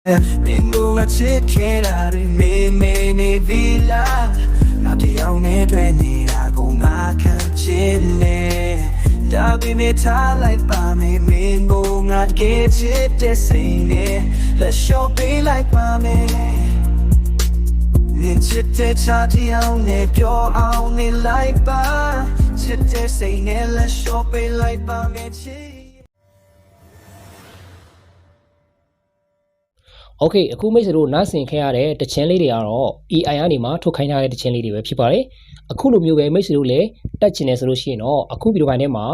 Mingo chicken me villa. Not the only penny I go my chile. Dabby me tie like mommy. Mingo not get it this ain't it. Let's show be like mommy. It's it chatty on it, you're only like ba. Sit there saying it, let's show be like mommy. Okay အခုမိတ်ဆွေတို့နားဆင်ခဲ့ရတဲ့တခြင်းလေးတွေကတော့ AI ကနေမှထုတ်ခိုင်းထားတဲ့တခြင်းလေးတွေပဲဖြစ်ပါတယ်အခုလိုမျိုးပဲမိတ်ဆွေတို့လည်းတက်ချင်တယ်ဆိုလို့ရှိရင်တော့အခုဗီဒီယိုပိုင်းထဲမှာ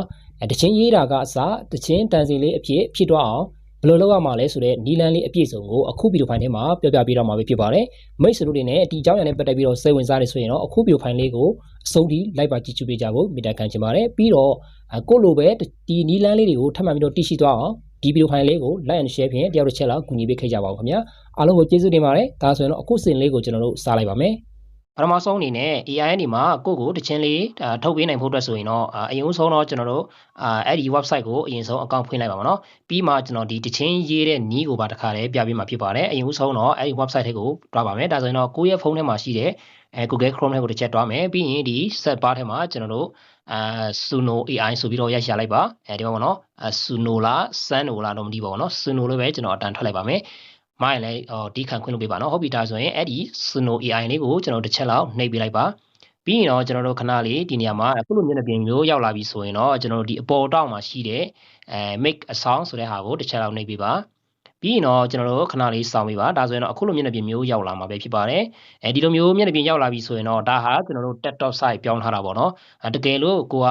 တခြင်းရေးတာကအစတခြင်းတန်စီလေးအဖြစ်ဖြစ်သွားအောင်ဘယ်လိုလုပ်ရမှာလဲဆိုတဲ့နီလန်းလေးအပြည့်စုံကိုအခုဗီဒီယိုပိုင်းထဲမှာပြောပြပေးတော့မှာပဲဖြစ်ပါတယ်မိတ်ဆွေတို့တွေနဲ့ဒီအကြောင်းအရာနဲ့ပတ်သက်ပြီးတော့စိတ်ဝင်စားနေဆိုရင်တော့အခုဗီဒီယိုပိုင်းလေးကိုအဆုံးထိလိုက်ပါကြည့်ကြပေးကြဖို့မေတ္တာခံချင်ပါတယ်ပြီးတော့ကိုလိုပဲဒီနီလန်းလေးတွေကိုထပ်မံပြီးတော့တည်ရှိသွားအောင်ဒီဗီဒီယိုဖိုင်လေးကို like and share ဖြင့်တယောက်တစ်ချက်လောက်ကူညီပေးခဲ့ကြပါဦးခင်ဗျာအားလုံးကိုကျေးဇူးတင်ပါတယ်ဒါဆိုရင်တော့အခုစင်လေးကိုကျွန်တော်တို့စလိုက်ပါမယ်ပထမဆုံးအနေနဲ့ AI အနေမှာကိုယ့်ကိုတခြင်းလေးထုတ်ပေးနိုင်ဖို့အတွက်ဆိုရင်တော့အရင်ဆုံးတော့ကျွန်တော်တို့အဲ့ဒီ website ကိုအရင်ဆုံး account ဖွင့်လိုက်ပါမယ်နော်ပြီးမှကျွန်တော်ဒီတခြင်းရေးတဲ့နီးကိုပါတစ်ခါလေးပြပေးမှာဖြစ်ပါတယ်အရင်ဆုံးတော့အဲ့ဒီ website ထဲကိုတွားပါမယ်ဒါဆိုရင်တော့ကိုယ့်ရဲ့ဖုန်းထဲမှာရှိတဲ့Google Chrome ထဲကိုတစ်ချက်တွားမယ်ပြီးရင်ဒီ search bar ထဲမှာကျွန်တော်တို့Suno AI ဆိုပြီးတော့ရိုက်ရှာလိုက်ပါဒီမှာပေါ့နော်Suno လား Suno လားတော့မသိပါဘူးနော် Suno လို့ပဲကျွန်တော်အတန်ထွက်လိုက်ပါမယ်မိုင်းလည်းဒီခံခွင့်လုပ်ပေးပါနော်ဟုတ်ပြီဒါဆိုရင်အဲ့ဒီ Suno AI လေးကိုကျွန်တော်တစ်ချက်လောက်နှိပ်ပေးလိုက်ပါပြီးရင်တော့ကျွန်တော်တို့ခဏလေးဒီနေရာမှာအခုလိုမျက်နှာပြင်မျိုးရောက်လာပြီဆိုရင်တော့ကျွန်တော်တို့ဒီအပေါ်တောက်မှာရှိတဲ့make a sound ဆိုတဲ့ဟာကိုတစ်ချက်လောက်နှိပ်ပေးပါပြီးရင်တော့ကျွန်တော်တို့ခဏလေးစောင့်ပေးပါဒါဆိုရင်တော့အခုလိုမျက်နှာပြင်မျိုးရောက်လာမှာပဲဖြစ်ပါတယ်ဒီလိုမျိုးမျက်နှာပြင်ရောက်လာပြီဆိုရင်တော့ဒါဟာကျွန်တော်တို့ desktop site ပြောင်းထားတာပေါ့နော်တကယ်လို့ကိုက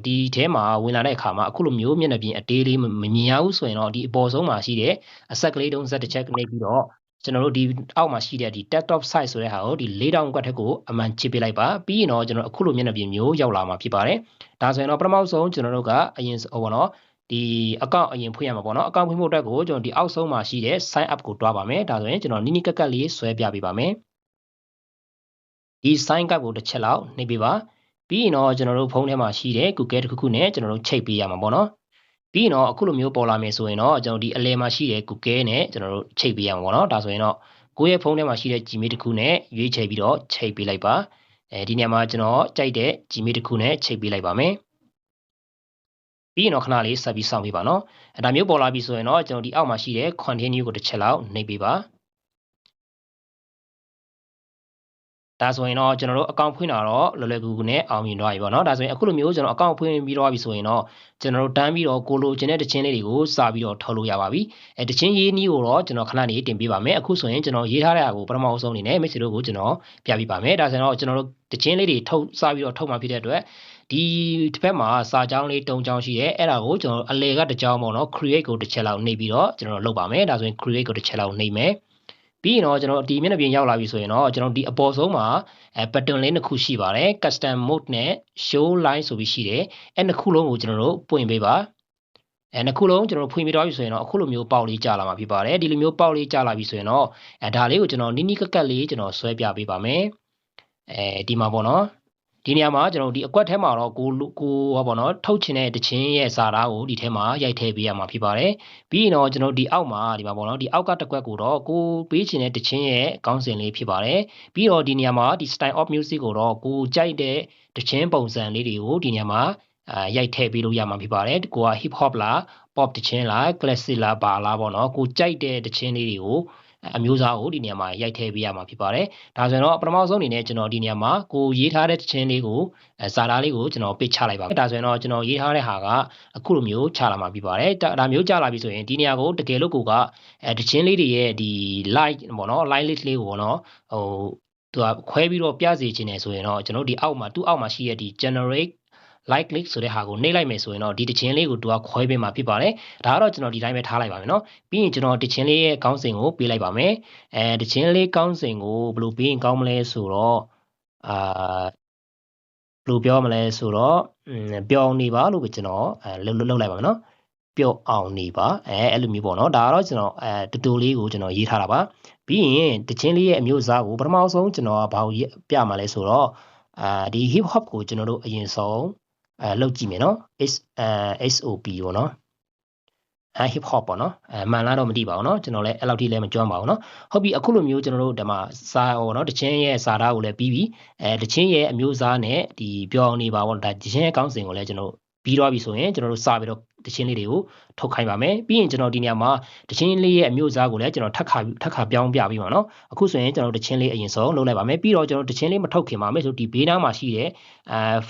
ဒီထဲမှာဝင်လာတဲ့အခါမှာအခုလိုမျိုးမျက်နှာပြင်အတေးလေးမမြင်ရဘူးဆိုရင်တော့ဒီအပေါ်ဆုံးမှာရှိတဲ့အဆက်ကလေးတုံးဆက်တစ်ချက်နှိပ်ပြီးတော့ကျွန်တော်တို့ဒီအောက်မှာရှိတဲ့ဒီ desktop site ဆိုတဲ့ဟာကိုဒီ4000ကွက်ထက်ကိုအမှန်ချစ်ပေးလိုက်ပါပြီးရင်တော့ကျွန်တော်အခုလိုမျက်နှာပြင်မျိုးရောက်လာမှာဖြစ်ပါတယ်ဒါဆိုရင်တော့ပထမဆုံးကျွန်တော်တို့ကအရင်ဟိုပေါ့နော်ဒီအကောင့်အရင်ဖွင့်ရမှာပေါ့နော်အကောင့်ဖွင့်ဖို့အတွက်ကိုကျွန်တော်ဒီအောက်ဆုံးမှာရှိတဲ့ sign up ကိုတွားပါမယ်ဒါဆိုရင်ကျွန်တော်နီးနီးကပ်ကပ်လေးဆွဲပြပေးပါမယ်ဒီ sign up ကိုတစ်ချက်လောက်နှိပ်ပေးပါပြီးရင်တော့ကျွန်တော်တို့ဖုန်းထဲမှာရှိတဲ့ Google တစ်ခုခုနဲ့ကျွန်တော်တို့ချိတ်ပေးရမှာပေါ့နော်ပြီးရင်တော့အခုလိုမျိုးပေါ်လာမယ်ဆိုရင်တော့ကျွန်တော်ဒီအလဲမှာရှိတဲ့ Google နဲ့ကျွန်တော်တို့ချိတ်ပေးရမှာပေါ့နော်ဒါဆိုရင်တော့ကိုယ့်ရဲ့ဖုန်းထဲမှာရှိတဲ့ Gmail တစ်ခုနဲ့ရွေးချယ်ပြီးတော့ချိတ်ပေးလိုက်ပါဒီနေရာမှာကျွန်တော်ကြိုက်တဲ့ Gmail တစ်ခုနဲ့ချိတ်ပေးလိုက်ပါမယ်ပြီးရင်တော့ခဏလေးဆက်ပြီးစောင့်ပေးပါနော်ဒါမျိုးပေါ်လာပြီဆိုရင်တော့ကျွန်တော်ဒီအောက်မှာရှိတဲ့ continue ကိုတစ်ချက်လောက်နှိပ်ပေးပါဒါဆိုရင်တော့ကျွန်တော်တို့အကောင့်ဖွင့်တာတော့လွယ်လွယ်ကူကူနဲ့အောင်မြင်သွားပြီပေါ့နော်ဒါဆိုရင်အခုလိုမျိုးကျွန်တော်အကောင့်ဖွင့်ပြီးတော့ပြီဆိုရင်တော့ကျွန်တော်တို့တန်းပြီးတော့ကိုလိုချင်တဲ့တခြင်းလေးတွေကိုစပြီးတော့ထုတ်လို့ရပါပြီတခြင်းရေးနည်းကိုတော့ကျွန်တော်ခဏနေတင်ပေးပါမယ်အခုဆိုရင်ကျွန်တော်ရေးထားတဲ့ဟာကိုပထမဆုံးအနေနဲ့မိတ်ဆွေတို့ကိုကျွန်တော်ပြပြပါမယ်ဒါဆိုရင်တော့ကျွန်တော်တို့တခြင်းလေးတွေထုတ်စပြီးတော့ထုတ်မှဖြစ်တဲ့အတွက်ဒီတစ်ဖက်မှာစာကြောင်းလေးတုံကြောင်းရှိရဲအဲ့ဒါကိုကျွန်တော်အလေကတစ်ကြောင်းပေါ့နော် create ကိုတစ်ချက်လောက်နှိပ်ပြီးတော့ကျွန်တော်လုပ်ပါမယ်ဒါဆိုရင် create ကိုတစ်ချက်လောက်နှိပ်မယ်ပြီးရင်တော့ကျွန်တော်ဒီမျက်နှာပြင်ရောက်လာပြီဆိုရင်တော့ကျွန်တော်ဒီအပေါ်ဆုံးမှာpattern လေးနှစ်ခုရှိပါတယ် custom mode နဲ့ show line ဆိုပြီးရှိတယ်အဲ့နှစ်ခုလုံးကိုကျွန်တော်တို့ပွင့်ပေးပါနှစ်ခုလုံးကျွန်တော်ဖွင့်ပြတော့ပြီဆိုရင်တော့အခုလိုမျိုးပေါက်လေးကြာလာမှာဖြစ်ပါတယ်ဒီလိုမျိုးပေါက်လေးကြာလာပြီဆိုရင်တော့ဒါလေးကိုကျွန်တော်နီးနီးကပ်ကပ်လေးကျွန်တော်ဆွဲပြပေးပါမယ်ဒီမှာပေါ့နော်ဒီနေရာမှာကျွန်တော်ဒီအကွက်ထဲမှာတော့ကိုဟောပေါ့နော်ထုတ်ချင်တဲ့တခြင်းရဲ့စာသားကိုဒီထဲမှာရိုက်ထည့်ပေးရမှာဖြစ်ပါတယ်ပြီးရင်တော့ကျွန်တော်ဒီအောက်မှာဒီမှာပေါ့နော်ဒီအောက်ကတစ်ကွက်ကိုတော့ကိုပေးချင်တဲ့တခြင်းရဲ့ခေါင်းစဉ်လေးဖြစ်ပါတယ်ပြီးတော့ဒီနေရာမှာဒီ style of music ကိုတော့ကိုကြိုက်တဲ့တခြင်းပုံစံလေးတွေကိုဒီနေရာမှာရိုက်ထည့်ပေးလို့ရမှာဖြစ်ပါတယ်ကိုက hip hop လား pop တခြင်းလား classic လားဘာလားပေါ့နော်ကိုကြိုက်တဲ့တခြင်းလေးတွေကိုအမျိုးအစားကိုဒီနေရာမှာရိုက်ထည့်ပေးရမှာဖြစ်ပါတယ်ဒါဆိုရင်တော့ပထမဆုံးအနေနဲ့ကျွန်တော်ဒီနေရာမှာကိုရေးထားတဲ့ခြင်းလေးကိုစာသားလေးကိုကျွန်တော်ပစ်ချလိုက်ပါမယ်ဒါဆိုရင်တော့ကျွန်တော်ရေးထားတဲ့ဟာကအခုလိုမျိုးချလာမှာဖြစ်ပါတယ်ဒါမျိုးချလာပြီဆိုရင်ဒီနေရာကိုတကယ်လို့ကိုကတခြင်းလေးတွေရဲ့ဒီ light ပေါ့နော် light list လေးကိုပေါ့နော်ဟိုသူကခွဲပြီးတော့ပြစေခြင်းနေဆိုရင်တော့ကျွန်တော်ဒီအောက်မှာသူ့အောက်မှာရှိရဒီ generate like click ဆိုတဲ့ဟာကိုနှိပ်လိုက်မယ်ဆိုရင်တော့ဒီတခြင်းလေးကိုသူကခွဲပေးမှာဖြစ်ပါတယ်ဒါကတော့ကျွန်တော်ဒီတိုင်းပဲထားလိုက်ပါမယ်နော်ပြီးရင်ကျွန်တော်တခြင်းလေးရဲ့ခေါင်းစဉ်ကိုပေးလိုက်ပါမယ်တခြင်းလေးခေါင်းစဉ်ကိုဘယ်လိုပေးရင်ကောင်းမလဲဆိုတော့ဘယ်လိုပြောမလဲဆိုတော့ပျော်အောင်နေပါလို့ပဲကျွန်တော်လုပ်လိုက်ပါမယ်နော်ပျော်အောင်နေပါအဲ့လိုမျိုးပေါ့နော်ဒါကတော့ကျွန်တော်တူတူလေးကိုကျွန်တော်ရေးထားတာပါပြီးရင်တခြင်းလေးရဲ့အမျိုးအစားကိုပထမဆုံးကျွန်တော်ကဘာကိုပြမှာလဲဆိုတော့ဒီ hip hop ကိုကျွန်တော်တို့အရင်ဆုံးလောက်ကြည့်မယ်နော်SOP ပေါ့နော် hip hop ပေါ့နော်မှန်လားတော့မသိပါဘူးเนาะကျွန်တော်လည်းအဲ့လောက်ထိလည်းမကြွမ်းပါဘူးเนาะဟုတ်ပြီအခုလိုမျိုးကျွန်တော်တို့ဒီမှာစာဟောเนาะတချင်းရဲ့စာသားကိုလည်းပြီးပြီတချင်းရဲ့အမျိုးအစားနဲ့ဒီပြောင်းနေပါပေါ့ဒါတချင်းရဲ့ကောင်းစဉ်ကိုလည်းကျွန်တော်ပြီးသွားပြီဆိုရင်ကျွန်တော်တို့စပြီးတော့တချင်းလေးတွေကိုထုတ်ခိုင်းပါမယ်ပြီးရင်ကျွန်တော်ဒီနေရာမှာတချင်းလေးရဲ့အမျိုးအစားကိုလည်းကျွန်တော်ထပ်ခါပြောင်းပြပြီးပါเนาะအခုဆိုရင်ကျွန်တော်တချင်းလေးအရင်ဆုံးလုပ်လိုက်ပါမယ်ပြီးတော့ကျွန်တော်တချင်းလေးမထုတ်ခင်ပါမယ်ဆိုဒီဘေးနားမှာရှိတဲ့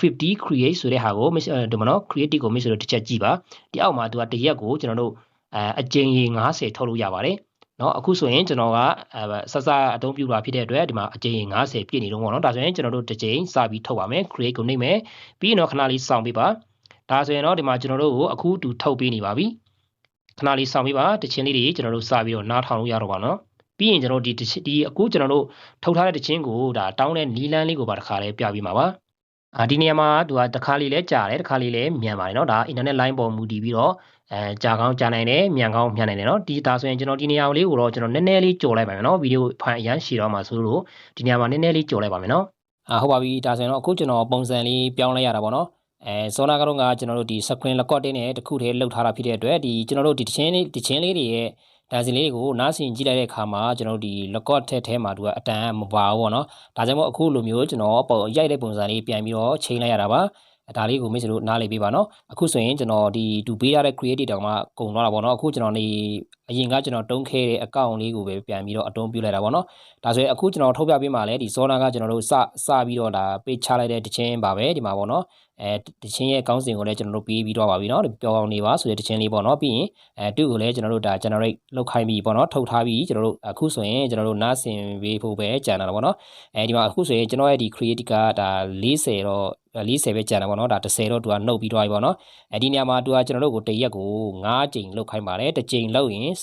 50 create ဆိုတဲ့ဟာကိုဒီမှာเนาะ creative ကိုမိတ်ဆွေတို့တစ်ချက်ကြည့်ပါဒီအောက်မှာသူကတရက်ကိုကျွန်တော်တို့အကြိမ်ရေ90ထုတ်လို့ရပါတယ်เนาะအခုဆိုရင်ကျွန်တော်ကဆက်စအသုံးပြုတာဖြစ်တဲ့အတွက်ဒီမှာအကြိမ်ရေ90ပြည့်နေတော့ပေါ့เนาะဒါဆိုရင်ကျွန်တော်တို့တစ်ကြိမ်စပြီးထုတ်ပါမယ် create ကိုနှိပ်မယ်ပြီးရင်တော့ခဏလေးစောင့်ပေးပါဒါဆိုရင်တော့ဒီမှာကျွန်တော်တို့ကိုအခုတူထုတ်ပေးနေပါပြီခဏလေးစောင့်ပေးပါတချင်းလေးတွေကျွန်တော်တို့စပြီးတော့နားထောင်လို့ရတော့ပါเนาะပြီးရင်ကျွန်တော်ဒီအခုကျွန်တော်တို့ထုတ်ထားတဲ့တချင်းကိုဒါတောင်းတဲ့နီလန်းလေးကိုပါတစ်ခါလေးပြပြီးမှာပါဒီနေရာမှာသူကတစ်ခါလေးလဲကြာတယ်တစ်ခါလေးလဲမြန်ပါတယ်เนาะဒါ internet line ပေါ်မူတည်ပြီးတော့ကြာကောင်းကြာနိုင်တယ်မြန်ကောင်းမြန်နိုင်တယ်เนาะဒီဒါဆိုရင်ကျွန်တော်ဒီနေရာလေးကိုတော့ကျွန်တော်နည်းနည်းလေးကြော်လိုက်ပါမယ်เนาะဗီဒီယိုဖိုင်အရန်ရှည်တော့မှာဆိုလို့ဒီနေရာမှာနည်းနည်းလေးကြော်လိုက်ပါမယ်เนาะဟုတ်ပါပြီဒါဆိုရင်တော့အခုကျွန်တော်ပုံစံလေးပြောင်းလိုက်ရတာပေါ့เนาะစောနာကတော့ကျွန်တော်တို့ဒီ screen recording နဲ့တခုတည်းလောက်ထားတာဖြစ်တဲ့အတွက်ဒီကျွန်တော်တို့ဒီတချင်းလေးတွေရဲ့ဒါစီလေးကိုနားဆင်ကြည့်လိုက်တဲ့အခါမှာကျွန်တော်တို့ဒီ record ထဲမှာသူကအတန်မပါဘူးပေါ့နော်ဒါကြောင့်မို့အခုလိုမျိုးကျွန်တော်ရိုက်တဲ့ပုံစံလေးပြန်ပြီးတော့ချိန်လိုက်ရတာပါဒါလေးကိုမိတ်ဆွေတို့နားလည်ပေးပါနော်အခုဆိုရင်ကျွန်တော်ဒီတူပေးရတဲ့ creative တောင်မှကုန်သွားတာပေါ့နော်အခုကျွန်တော်နေအရင်ကကျွန်တော်တုံးခဲတဲ့အကောင့်လေးကိုပဲပြန်ပြီးတော့အတုံးပြလိုက်တာပေါ့နော်ဒါဆိုရင်အခုကျွန်တော်ထုတ်ပြပေးမှာလဲဒီစောနာကကျွန်တော်တို့စပြီးတော့ဒါပေးချလိုက်တဲ့တခြင်းပါပဲဒီမှာပေါ့နော်တခြင်းရဲ့ကောင်းစဉ်ကိုလည်းကျွန်တော်တို့ပေးပြီးတော့ပါပြီเนาะပြောအောင်နေပါဆိုတဲ့တခြင်းလေးပေါ့เนาะပြီးရင်တူကိုလည်းကျွန်တော်တို့ဒါ generate လုပ်ခိုင်းပြီးပေါ့เนาะထုတ်ထားပြီးကျွန်တော်တို့အခုဆိုရင်ကျွန်တော်တို့နားဆင်ပေးဖို့ပဲကြံတာပေါ့เนาะဒီမှာအခုဆိုရင်ကျွန်တော်ရဲ့ဒီ creative ကဒါ40တော့40ပဲကြံတာပေါ့เนาะဒါ30တော့သူကနှုတ်ပြီးသွားပြီပေါ့เนาะဒီနေရာမှာသူကကျွန်တော်တို့ကိုတရက်ကို9ကြိမ်လုပ်ခိုင်းပါတယ်တစ်ကြိမ်လုပ်ရင်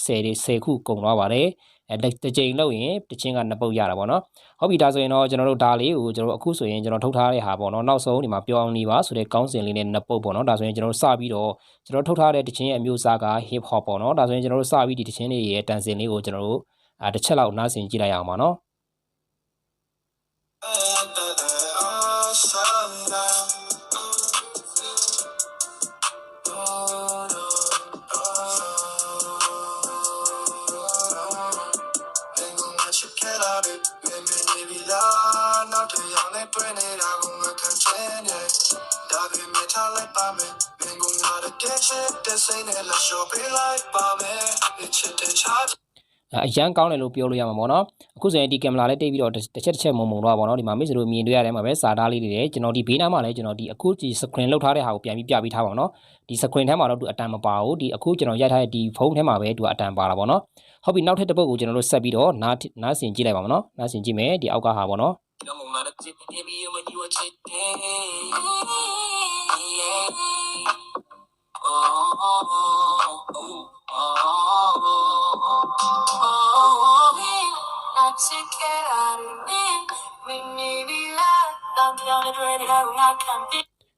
10ခုကုန်သွားပါတယ်တစ်ကြိမ်လုပ်ရင်တချင်းက2ပုတ်ရတာပေါ့နော်ဟုတ်ပြီဒါဆိုရင်တော့ကျွန်တော်တို့ဒါလေးကိုကျွန်တော်အခုဆိုရင်ကျွန်တော်ထုတ်ထားတဲ့ဟာပေါ့နော်နောက်ဆုံးဒီမှာပြောင်းနေပါဆိုတဲ့ကောင်းစဉ်လေးနဲ့2ပုတ်ပေါ့နော်ဒါဆိုရင်ကျွန်တော်တို့စပြီးတော့ကျွန်တော်ထုတ်ထားတဲ့တချင်းရဲ့အမျိုးအစားက hip hop ပေါ့နော်ဒါဆိုရင်ကျွန်တော်တို့စပြီးဒီတချင်းလေးရဲ့တန်စင်လေးကိုကျွန်တော်တို့တစ်ချက်လောက်နားဆင်ကြည့်လိုက်ရအောင်ပါနော်အရန်ကောင်းတယ်လို့ပြောလို့ရမှာပေါ့နော်အခုဆိုရင်ဒီကင်မရာလေးတိတ်ပြီးတော့တစ်ချက်မုံတော့ပါတော့ဒီမှာမိတ်ဆွေတို့မြင်တွေ့ရတယ်မှာပဲစာသားလေးတွေလည်းကျွန်တော်ဒီဘေးနားမှာလည်းကျွန်တော်ဒီအခုဒီ screen လောက်ထားတဲ့ဟာကိုပြန်ပြီးပြပေးထားပါတော့ဒီ screen ထဲမှာတော့သူအတန်မပါဘူးဒီအခုကျွန်တော်ရိုက်ထားတဲ့ဒီဖုန်းထဲမှာပဲသူအတန်ပါတာပေါ့နော်ဟုတ်ပြီနောက်ထပ်တစ်ပုတ်ကိုကျွန်တော်တို့ဆက်ပြီးတော့နားဆင်ကြည့်လိုက်ပါမယ်နော်နားဆင်ကြည့်မယ်ဒီအောက်ကဟာပေါ့နော်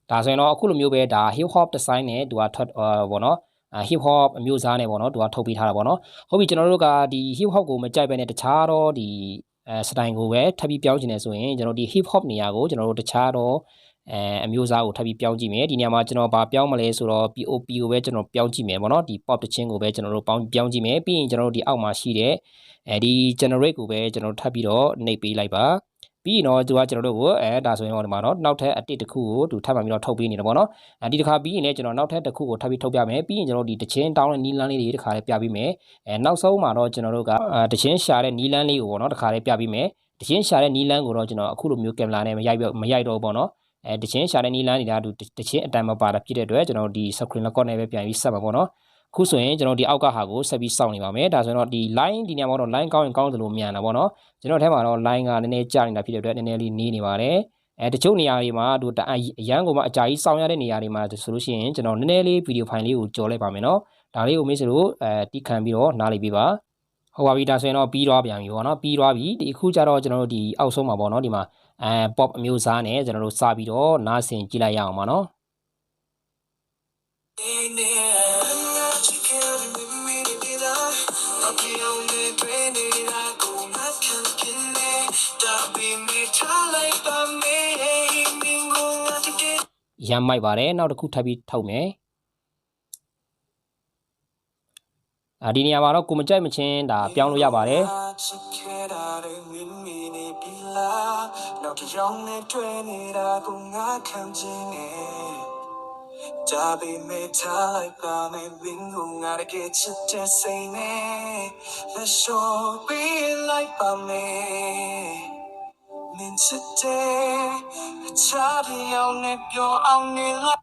ဒါဆိုရင်တော့အခုလိုမျိုးပဲဒါ hip hop design နဲ့သူကထွက်ပေါ့နော်hip hop အမျိုးအစားနဲ့ပေါ့နော်သူကထုတ်ပေးထားတာပေါ့နော်ဟုတ်ပြီကျွန်တော်တို့ကဒီ hip hop ကိုမကြိုက်ပဲနဲ့တခြားတော့ဒီစတိုင်ကိုပဲထပ်ပြီးပြောင်းချင်တယ်ဆိုရင်ကျွန်တော်ဒီ hip hop နေရာကိုကျွန်တော်တို့တခြားတော့အမျိုးအစားကိုထပ်ပြီးပြောင်းကြည့်မယ်ဒီနေရာမှာကျွန်တော်ဗာပြောင်းမလဲဆိုတော့ POP ကိုပဲကျွန်တော်ပြောင်းကြည့်မယ်ပေါ့နော်ဒီ pop တချင်းကိုပဲကျွန်တော်တို့ပြောင်းကြည့်မယ်ပြီးရင်ကျွန်တော်တို့ဒီအောက်မှာရှိတဲ့ဒီ generate ကိုပဲကျွန်တော်ထပ်ပြီးတော့နှိပ်ပေးလိုက်ပါပြီးရင်တော့သူကကျွန်တော်တို့ကိုဒါဆိုရင်တော့ဒီမှာတော့နောက်ထပ်အတစ်တစ်ခုကိုသူထပ်မှပြီးတော့ထုတ်ပေးနေတယ်ပေါ့နော်ဒီတစ်ခါပြီးရင်လည်းကျွန်တော်နောက်ထပ်တစ်ခုကိုထပ်ပြီးထုတ်ပြမယ်ပြီးရင်ကျွန်တော်ဒီတချင်းတောင်းတဲ့နီးလန်းလေးတွေတစ်ခါလေးပြပေးမယ်နောက်ဆုံးမှာတော့ကျွန်တော်တို့ကတချင်းရှာတဲ့နီးလန်းလေးကိုပေါ့နော်တစ်ခါလေးပြပေးမယ်တချင်းရှာတဲ့နီးလန်းကိုတော့ကျွန်တော်အခုလိုမျိုးကင်မရာနဲ့မရိုက်တော့ဘူးပေါ့နော်တချင်းရှာတဲ့နီးလန်းနေတာသူတချင်းအတန်မပါတာဖြစ်တဲ့အတွက်ကျွန်တော်ဒီ screen record နဲ့ပဲပြန်ပြီးဆက်မှာပေါ့နော်ခုဆိုရင်ကျွန်တော်ဒီအောက်ကဟာကိုဆက်ပြီးစောင့်နေပါမယ်ဒါဆိုရင်တော့ဒီ line ဒီနေရာမှာတော့ line ကောင်းရင်ကောင်းသလိုမြန်တာပေါ့နော်ကျွန်တော်ထဲမှာတော့ line ကနည်းနည်းကြာနေတာဖြစ်တဲ့အတွက်နည်းနည်းလေးနေနေပါတယ်တချို့နေရာတွေမှာသူအရန်ကိုမှအကြာကြီးစောင့်ရတဲ့နေရာတွေမှာဆိုလို့ရှိရင်ကျွန်တော်နည်းနည်းလေးဗီဒီယိုဖိုင်လေးကိုကြော်လိုက်ပါမယ်နော်ဒါလေးကိုမိတ်ဆွေတို့တီးခံပြီးတော့နားလေးပေးပါဟုတ်ပါပြီဒါဆိုရင်တော့ပြီးသွားပြန်ပြီပေါ့နော်ပြီးသွားပြီဒီအခုကျတော့ကျွန်တော်တို့ဒီအောက်ဆုံးမှာပေါ့နော်ဒီမှာpop အမျိုးအစားနဲ့ကျွန်တော်တို့စပြီးတော့နားဆင်ကြည့်လိုက်ရအောင်ပါနော်ရမ်းမိုက်ပါတယ်နောက်တစ်ခုထပ်ပြီးထုတ်မယ် ဒီနေရာမှာတော့ကိုမကြိုက်မချင်းဒါပြောင်းလို့ရပါတယ် จะไปไม่ท้ายปลาไม่วิ่งหูงานเกจิตจะใส่เน่และโชว์ปีไล่ปลาเมมินจะเจชาที่เอาเน็บโยเอาเน็ล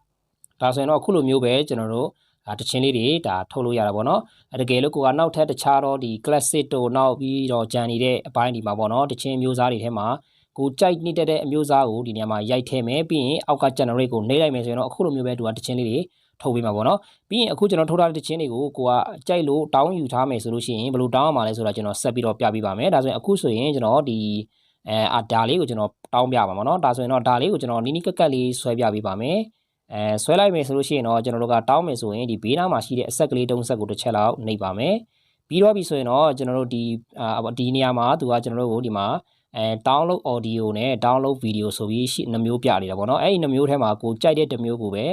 ะဒါဆိုရင်တော့အခုလိုမျိုးပဲကျွန်တော်တို့တခြင်းလေးတွေဒါထုတ်လို့ရတာပေါ့နော်တကယ်လို့ကိုကနောက်ထပ်တခြားတော့ဒီ classic တို့နောက်ပြီးတော့ကြံနေတဲ့အပိုင်းဒီမှာပေါ့နော်တခြင်းမျိုးစားတွေထဲမှာကိုကြိုက်နေတဲ့အမျိုးစားကိုဒီနေရာမှာရိုက်ထည့်မယ်ပြီးရင်အောက်က generate ကိုနှိပ်လိုက်မယ်ဆိုရင်တော့အခုလိုမျိုးပဲသူကတခြင်းလေးတွေထုတ်ပေးမှာပေါ့နော်ပြီးရင်အခုကျွန်တော်ထုတ်ထားတဲ့တခြင်းတွေကိုကိုကကြိုက်လို့တောင်းယူထားမယ်ဆိုလို့ရှိရင်ဘယ်လိုတောင်းရမှာလဲဆိုတာကျွန်တော်ဆက်ပြီးတော့ပြပေးပါမယ်ဒါဆိုရင်အခုဆိုရင်ကျွန်တော်ဒီဒါလေးကိုကျွန်တော်တောင်းပြပါမှာနော်ဒါဆိုရင်တော့ဒါလေးကိုကျွန်တော်နီးနီးကက်ကက်လေးဆွဲပြပေးပါမယ်ဆွဲလိုက်မယ်ဆိုလို့ရှိရင်တော့ကျွန်တော်တို့ကတောင်းမယ်ဆိုရင်ဒီဘေးနားမှာရှိတဲ့အဆက်ကလေးတုံးဆက်ကိုတစ်ချက်လောက်နှိပ်ပါမယ်ပြီးတော့ပြီဆိုရင်တော့ကျွန်တော်တို့ဒီနေရာမှာသူကကျွန်တော်တို့ကိုဒီမှာdownload audio နဲ့ download video ဆိုပြီး2မျိုးပြနေတာပေါ့နော်အဲ့ဒီ2မျိုးထဲမှာကိုကြိုက်တဲ့တစ်မျိုးကိုပဲ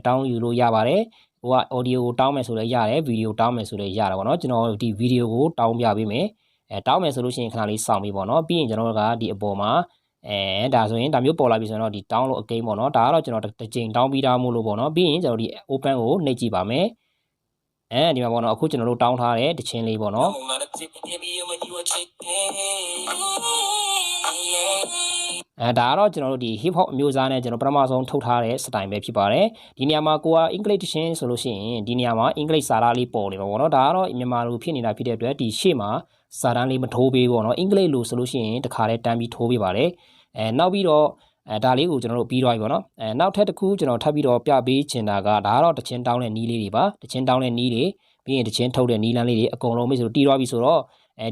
download ယူလို့ရပါတယ်ဟိုက audio ကိုတောင်းမယ်ဆိုလည်းရတယ် video တောင်းမယ်ဆိုလည်းရတာပေါ့နော်ကျွန်တော်ဒီ video ကိုတောင်းပြပေးမယ်တောင်းမယ်ဆိုလို့ရှိရင်ခဏလေးစောင့်ပြီးပေါ့နော်ပြီးရင်ကျွန်တော်တို့ကဒီအပေါ်မှာဒါဆိုရင်ဒါမျိုးပေါ်လာပြီဆိုရင်တော့ဒီ download again ပေါ့နော်ဒါကတော့ကျွန်တော်တစ်ကြိမ်တောင်းပြီးသားမို့လို့ပေါ့နော်ပြီးရင်ကျွန်တော်ဒီ open ကိုနှိပ်ကြည့်ပါမယ်ဒီမှာပေါ့နော်အခုကျွန်တော်တို့တောင်းထားတဲ့တခြင်းလေးပေါ့နော်ဒါကတော့ကျွန်တော်တို့ဒီ hip hop အမျိုးအစားနဲ့ကျွန်တော်ပထမဆုံးထုတ်ထားတဲ့ style ပဲဖြစ်ပါတယ်ဒီနေရာမှာကိုက English တခြင်းဆိုလို့ရှိရင်ဒီနေရာမှာ English စာသားလေးပေါ်နေမှာပေါ့နော်ဒါကတော့မြန်မာလိုဖြစ်နေတာဖြစ်တဲ့အတွက်ဒီရှေ့မှာစာတန်းလေးမထိုးပေးပေါ့နော် English လိုဆိုလို့ရှိရင်တခါတည်းတန်းပြီးထိုးပေးပါတယ်နောက်ပြီးတော့ဒါလေးကိုကျွန်တော်တို့ပြီးသွားပြီပေါ့နော်နောက်ထပ်တစ်ခုကျွန်တော်ထပ်ပြီးတော့ပြပေးချင်တာကဒါကတော့တခြင်းတောင်းတဲ့နီးလေးတွေပါတခြင်းတောင်းတဲ့နီးတွေပြီးရင်တခြင်းထုတ်တဲ့နီးလန်းလေးတွေအကုန်လုံးမိတ်ဆိုတီးသွားပြီဆိုတော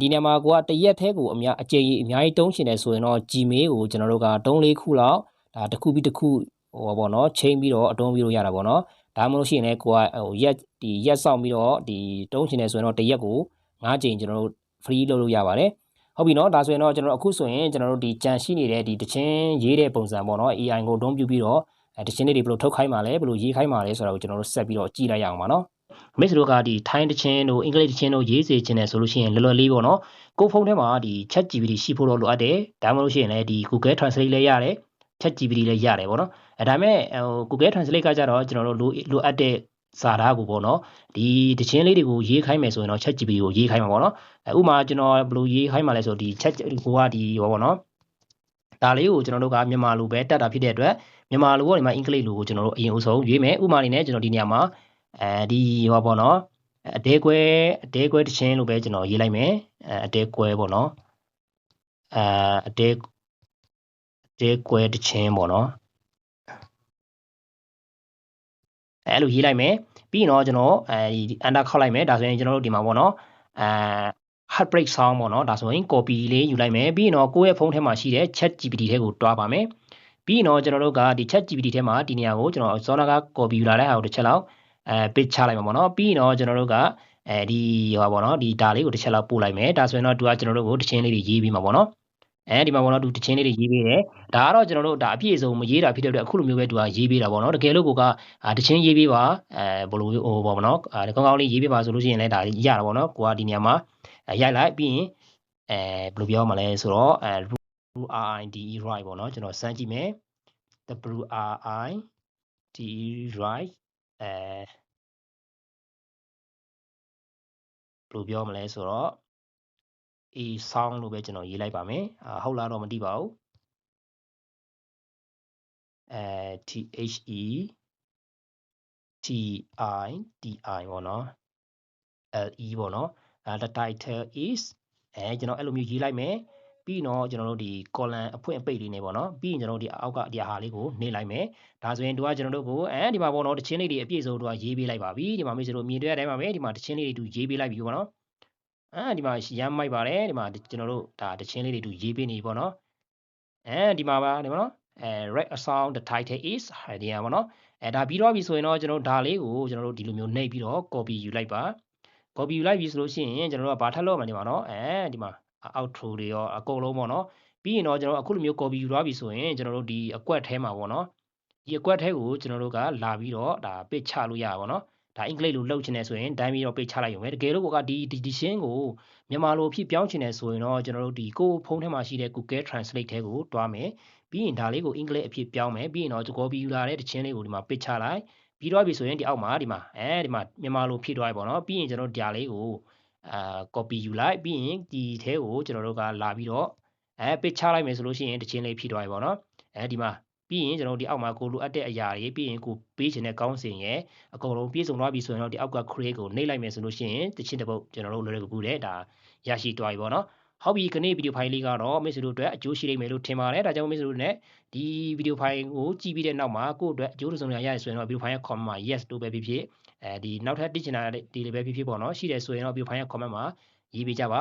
့ဒီနေရာမှာကိုကတရက်သေးကိုအကျဉ်းကြီးအများကြီးတုံးရှင်တယ်ဆိုရင်တော့ Gmail ကိုကျွန်တော်တို့က3-4ခုလောက်ဒါတစ်ခုပြီးတစ်ခုဟိုပေါ့နော်ချိန်ပြီးတော့အတုံးပြီးလို့ရတာပေါ့နော်ဒါမှမဟုတ်ရှင်လည်းကိုကဟိုရက်စောင့်ပြီးတော့ဒီတုံးရှင်တယ်ဆိုရင်တော့တရက်ကို9ကြိမ်ကျွန်တော်တို့ free လုပ်လို့ရပါတယ်ဟုတ်ပြီနော်ဒါဆိုရင်တော့ကျွန်တော်အခုဆိုရင်ကျွန်တော်တို့ဒီကြံရှိနေတဲ့ဒီတခြင်းရေးတဲ့ပုံစံပေါ့နော် AI ကိုတုံးပြပြီးတော့တခြင်းလေးတွေဘယ်လိုထုတ်ခိုင်းမှာလဲဘယ်လိုရေးခိုင်းမှာလဲဆိုတာကိုကျွန်တော်တို့ဆက်ပြီးတော့ကြည့်လိုက်ရအောင်ပါနော်မိတ်ဆွေတို့ကဒီထိုင်းတခြင်းတို့အင်္ဂလိပ်တခြင်းတို့ရေးစေချင်တယ်ဆိုလို့ရှိရင်လွယ်လွယ်လေးပေါ့နော်ကိုဖုန်းထဲမှာဒီ ChatGPT ရှိဖို့တော့လိုအပ်တယ်ဒါမှမဟုတ်ရှိရင်လည်းဒီ Google Translate လည်းရတယ် ChatGPT လည်းရတယ်ပေါ့နော်ဒါပေမဲ့Google Translate ကကြတော့ကျွန်တော်တို့လိုအပ်တဲ့စာသားကိုပေါ့နော်ဒီတခြင်းလေးတွေကိုရေးခိုင်းမယ်ဆိုရင်တော့ ChatGPT ကိုရေးခိုင်းမှာပေါ့နော်ဥပမာကျွန်တော်ဘယ်လိုရေးခိုင်းမှာလဲဆိုဒီ Chat ကိုကဒီဟောပေါ့နော်ဒါလေးကိုကျွန်တော်တို့ကမြန်မာလိုပဲတက်တာဖြစ်တဲ့အတွက်မြန်မာလိုကဒီမှာအင်္ဂလိပ်လိုကိုကျွန်တော်တို့အရင်အဆုံးရွေးမယ်ဥပမာအနေနဲ့ကျွန်တော်ဒီနေရာမှာဒီဟောပေါ့နော်အတဲကွဲတခြင်းလို့ပဲကျွန်တော်ရေးလိုက်မယ်အတဲကွဲပေါ့နော်အတဲကွဲတခြင်းပေါ့နော်အဲ့လိုရေးလိုက်မယ်ပြီးရင်တော့ကျွန်တော်ဒီ enter ခောက်လိုက်မယ်ဒါဆိုရင်ကျွန်တော်တို့ဒီမှာပေါ့နော်heartbreak sound ပေါ့နော်ဒါဆိုရင် copy လေးယူလိုက်မယ်ပြီးရင်တော့ကိုယ့်ရဲ့ဖုန်းထဲမှာရှိတဲ့ chat GPT ထဲကိုတွားပါမယ်ပြီးရင်တော့ကျွန်တော်တို့ကဒီ chat GPT ထဲမှာဒီနေရာကိုကျွန်တော်စောနာက copy ယူလာတဲ့ဟာကိုတစ်ချက်လောက်page ချလိုက်မှာပေါ့နော်ပြီးရင်တော့ကျွန်တော်တို့ကဒီဟောပေါ့နော်ဒီဒါလေးကိုတစ်ချက်လောက်ပို့လိုက်မယ်ဒါဆိုရင်တော့သူကကျွန်တော်တို့ကိုတခြင်းလေးတွေရေးပြီးမှာပေါ့နော်ဒီမှာပေါ့နော်သူတခြင်းလေးတွေရေးပေးတယ်ဒါကတော့ကျွန်တော်တို့ဒါအပြည့်အစုံမရေးတာဖြစ်တဲ့အတွက်အခုလိုမျိုးပဲသူကရေးပေးတာပေါ့နော်တကယ်လို့ကိုကတခြင်းရေးပေးပါဘယ်လိုဟိုပေါ့နော်ကောင်းကောင်းလေးရေးပေးပါဆိုလို့ရှိရင်လည်းဒါရတာပေါ့နော်ကိုကဒီနေရာမှာရိုက်လိုက်ပြီးရင်ဘယ်လိုပြောမှလဲဆိုတော့RIDE right ပေါ့နော်ကျွန်တော်စမ်းကြည့်မယ် WRIDE right ဘယ်လိုပြောမလဲဆိုတော့ A sound လို့ပဲကျွန်တော်ရေးလိုက်ပါမယ်ဟုတ်လားတော့မသိပါဘူး THETITI ပေါ့နော် LE ပေါ့နော်the title is ကျွန်တော်အဲ့လိုမျိုးရေးလိုက်မယ်ပြီးတော့ကျွန်တော်တို့ဒီ column အဖွင့်အပိတ်လေးနေပေါ့နော်ပြီးရင်ကျွန်တော်တို့ဒီအောက်ကဒီဟာလေးကိုနှိပ်လိုက်မယ်ဒါဆိုရင်တို့ကကျွန်တော်တို့ကိုဒီမှာပေါ့နော်တခြင်းလေးတွေအပြည့်စုံတို့ကရေးပေးလိုက်ပါပြီဒီမှာမိတ်ဆွေတို့မြင်တွေ့တဲ့အတိုင်းပါပဲဒီမှာတခြင်းလေးတွေတူရေးပေးလိုက်ပြီပေါ့နော်ဒီမှာရမ်းမိုက်ပါတယ်ဒီမှာကျွန်တော်တို့ဒါတခြင်းလေးတွေတူရေးပေးနေပြီပေါ့နော်ဒီမှာပါဒီမှာနော်write a song the title is ဒီဟာပေါ့နော်ဒါပြီးတော့ပြီဆိုရင်တော့ကျွန်တော်တို့ဒါလေးကိုကျွန်တော်တို့ဒီလိုမျိုးနှိပ်ပြီးတော့ copy ယူလိုက်ပါ copy ယူလိုက်ပြီဆိုလို့ရှိရင်ကျွန်တော်တို့ကဘာထပ်လုပ်မှာဒီမှာနော်ဒီမှာ outro တွေရောအကုန်လုံးပေါ့နော်ပြီးရင်တော့ကျွန်တော်အခုလိုမျိုး copy ယူသွားပြီဆိုရင်ကျွန်တော်တို့ဒီအကွက်ထဲမှာပေါ့နော်ဒီအကွက်ထဲကိုကျွန်တော်တို့ကလာပြီးတော့ဒါ page ချလို့ရပါပေါ့နော် ဒါအင်္ဂလိပ်လိုလှုပ်ချင်တယ်ဆိုရင်တိုင်းပြီးတော့ပေးချလိုက်ရုံပဲတကယ်လို့ကိုကဒီချင်းကိုမြန်မာလိုဖြစ်ပြောင်းချင်တယ်ဆိုရင်တော့ကျွန်တော်တို့ဒီကိုဖုန်းထဲမှာရှိတဲ့ Google Translate ထဲကိုတွားမယ်ပြီးရင်ဒါလေးကိုအင်္ဂလိပ်အဖြစ်ပြောင်းမယ်ပြီးရင်တော့ copy ယူလာတဲ့တချင်းလေးကိုဒီမှာပစ်ချလိုက်ပြီးတော့ပြီဆိုရင်ဒီအောက်မှာဒီမှာမြန်မာလိုဖြစ်သွားပြီပေါ့နော်ပြီးရင်ကျွန်တော်တို့ဒါလေးကိုcopy ယူလိုက်ပြီးရင်ဒီထဲကိုကျွန်တော်တို့ကလာပြီးတော့ပစ်ချလိုက်မယ်ဆိုလို့ရှိရင်တချင်းလေးဖြစ်သွားပြီပေါ့နော်ဒီမှာပြီးရင်ကျွန်တော်တို့ဒီအောက်မှာကိုလိုအပ်တဲ့အရာတွေပြီးရင်ကိုပေးချင်တဲ့ကောင်းစဉ်ရဲ့အကုန်လုံးပြည့်စုံသွားပြီဆိုရင်တော့ဒီအောက်က create ကိုနှိပ်လိုက်မယ်ဆိုလို့ရှိရင်တချင်းတစ်ပုတ်ကျွန်တော်တို့လွယ်လွယ်ကူကူတဲ့ဒါရရှိသွားပြီပေါ့နော်ဟုတ်ပြီခနေ့ဗီဒီယိုဖိုင်လေးကတော့မိတ်ဆွေတို့အတွက်အကျိုးရှိလိမ့်မယ်လို့ထင်ပါတယ်ဒါကြောင့်မိတ်ဆွေတို့လည်းဒီဗီဒီယိုဖိုင်ကိုကြည့်ပြီးတဲ့နောက်မှာကိုယ့်အတွက်အကျိုးတစ်စုံတစ်ရာရရဆိုရင်တော့ဗီဒီယိုဖိုင်ရဲ့ comment မှာ yes လို့ပဲဖြစ်ဖြစ်ဒီနောက်ထပ်သိချင်တာဒီလေးပဲဖြစ်ဖြစ်ပေါ့နော်ရှိတယ်ဆိုရင်တော့ဗီဒီယိုဖိုင်ရဲ့ comment မှာရေးပေးကြပါ